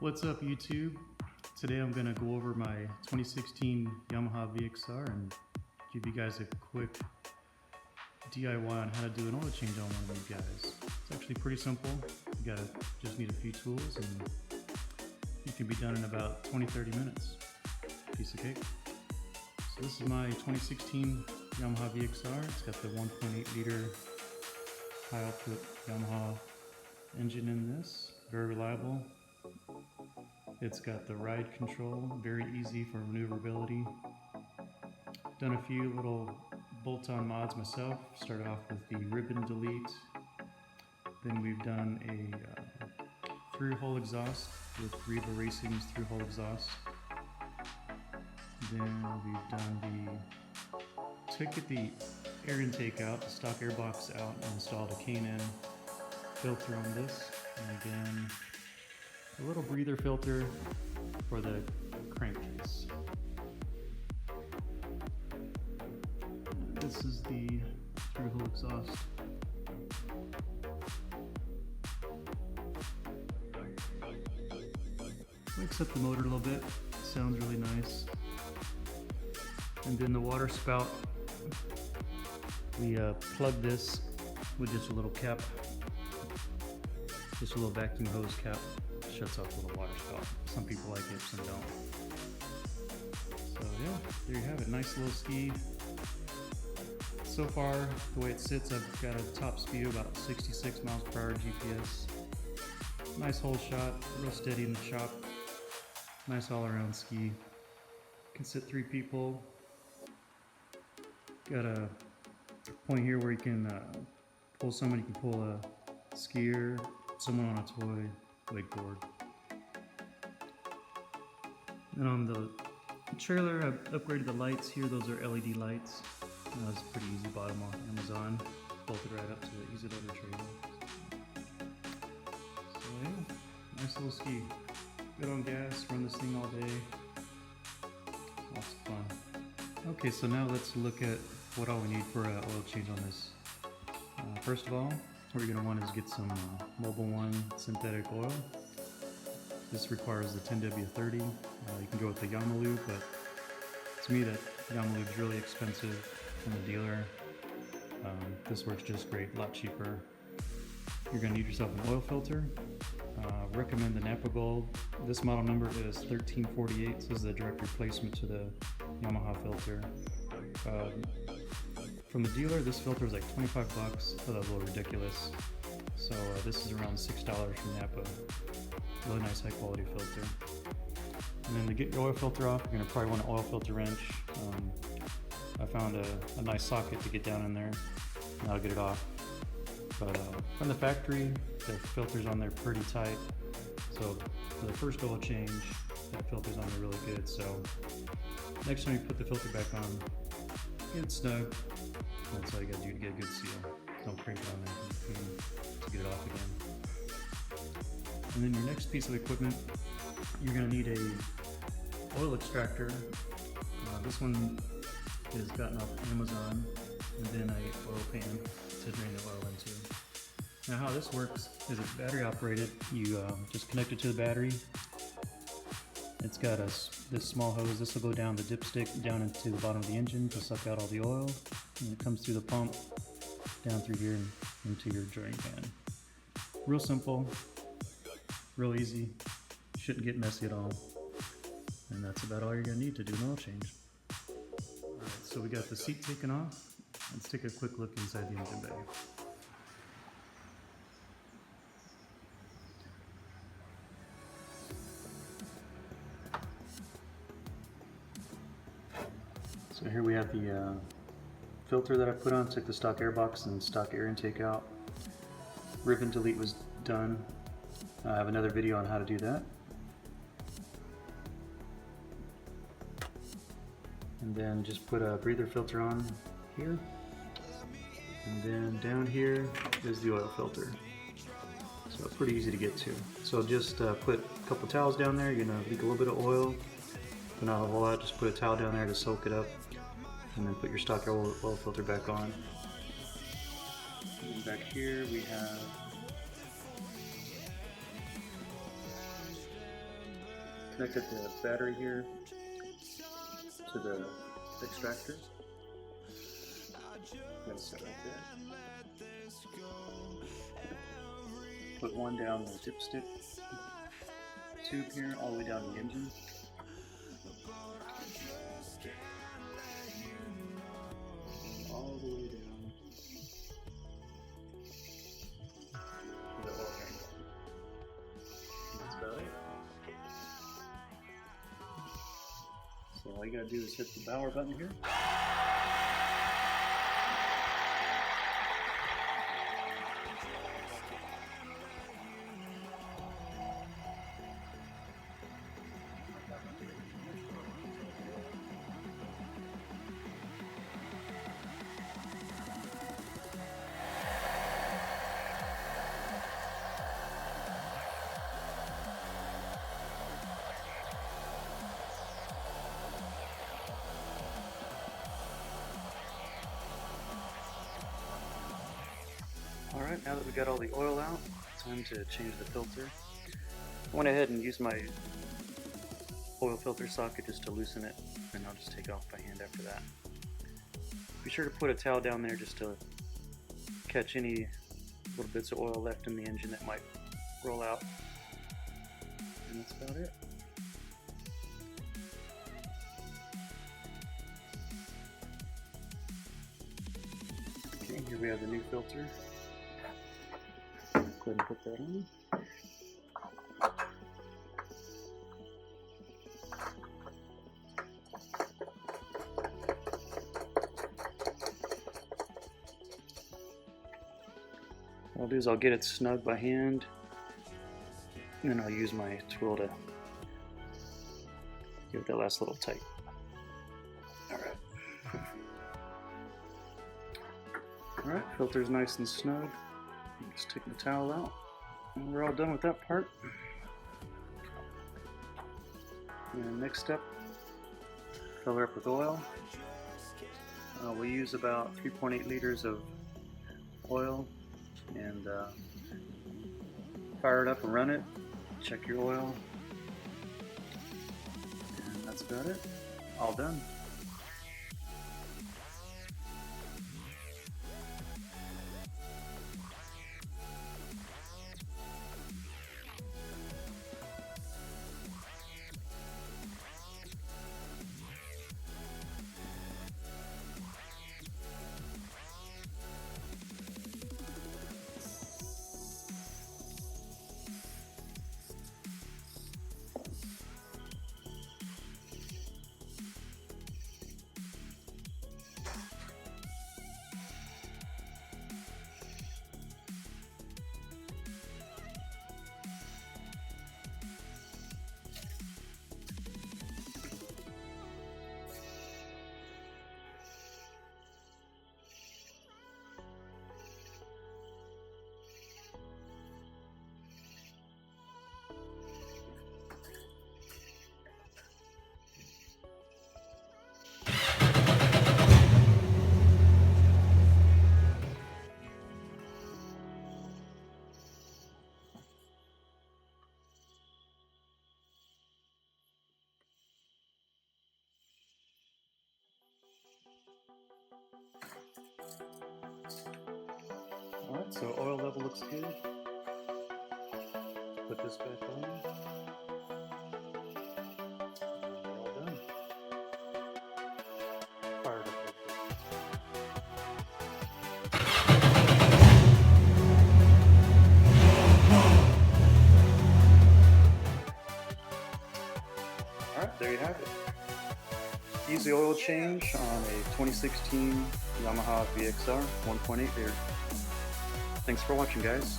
What's up YouTube? Today I'm going to go over my 2016 Yamaha VXR and give you guys a quick DIY on how to do an oil change on one of these guys. It's actually pretty simple. You just need a few tools and you can be done in about 20-30 minutes. Piece of cake. So this is my 2016 Yamaha VXR. It's got the 1.8 liter high output Yamaha engine in this. Very reliable. It's got the ride control, very easy for maneuverability. Done a few little bolt-on mods myself. Started off with the ribbon delete. Then we've done a through-hole exhaust with Reva Racing's through-hole exhaust. Then we've done took the air intake out, the stock air box out, and installed a K&N filter on this. And again, a little breather filter for the crankcase. This is the through-hole exhaust. Wakes up the motor a little bit, sounds really nice. And then the water spout, we plug this with just a little cap, just a little vacuum hose cap. Shuts off the little water spout. Some people like it, some don't. So yeah, there you have it. Nice little ski. So far, the way it sits, I've got a top speed of about 66 miles per hour GPS. Nice hole shot, real steady in the shop. Nice all-around ski. Can sit 3 people. Got a point here where you can pull someone. You can pull a skier, someone on a toy wakeboard. And on the trailer, I've upgraded the lights here. Those are LED lights. It's pretty easy, bought them off Amazon. Bolted right up to the easy loader trailer. So yeah, nice little ski. Good on gas, run this thing all day. Lots of fun. Okay, so now let's look at what all we need for an oil change on this. First of all, what you're going to want is get some Mobil 1 synthetic oil. This requires the 10W30. You can go with the Yamaha, but to me that Yamaha is really expensive from the dealer. This works just great, a lot cheaper. You're going to need yourself an oil filter. Recommend the Napa Gold. This model number is 1348. This is the direct replacement to the Yamaha filter. From the dealer, this filter is like 25 bucks. I thought that was a little ridiculous. So this is around $6 from Napa. Really nice high quality filter. And then to get your oil filter off, you're gonna probably want an oil filter wrench. I found a nice socket to get down in there. And that'll get it off. But from the factory, the filter's on there pretty tight. So for the first oil change, that filter's on there really good. So next time you put the filter back on, get it snug. That's all you gotta do to get a good seal. Don't crank it on there to get it off again. And then your next piece of equipment, you're gonna need a oil extractor. This one is gotten off Amazon, and then a oil pan to drain the oil into. Now how this works is it's battery operated. You just connect it to the battery. It's got this small hose. This will go down the dipstick down into the bottom of the engine to suck out all the oil. And it comes through the pump down through here and into your drain pan. Real simple, real easy, shouldn't get messy at all. And that's about all you're gonna need to do an oil change. Alright, so we got the seat taken off. Let's take a quick look inside the engine bay. So here we have the filter that I put on. Took the stock air box and stock air intake out. Ribbon delete was done. I have another video on how to do that. And then just put a breather filter on here. And then down here is the oil filter. So pretty easy to get to. So just put a couple towels down there. You're gonna leak a little bit of oil, but not a whole lot. Just put a towel down there to soak it up. And then put your stock oil filter back on. And back here we have connected the battery here to the extractor. That's set right there. Put one down the dipstick tube here, all the way down the engine. All the way down to the oil tank. That's about it. So all you gotta do is hit the power button here. Alright, now that we got all the oil out, time to change the filter. I went ahead and used my oil filter socket just to loosen it, and I'll just take it off by hand after that. Be sure to put a towel down there just to catch any little bits of oil left in the engine that might roll out. And that's about it. Okay, here we have the new filter. Go ahead and put that on. What I'll do is I'll get it snug by hand, and then I'll use my tool to give it that last little tight. Alright. Alright, filter's nice and snug. Just take the towel out, and we're all done with that part. And next step, fill her up with oil. We use about 3.8 liters of oil, and fire it up and run it. Check your oil, and that's about it. All done. Alright, so oil level looks good. Put this back on. We're all done. Fire it up real quick. Alright, there you have it. Easy oil change on a 2016 Yamaha VXR 1.8 liter. Thanks for watching, guys.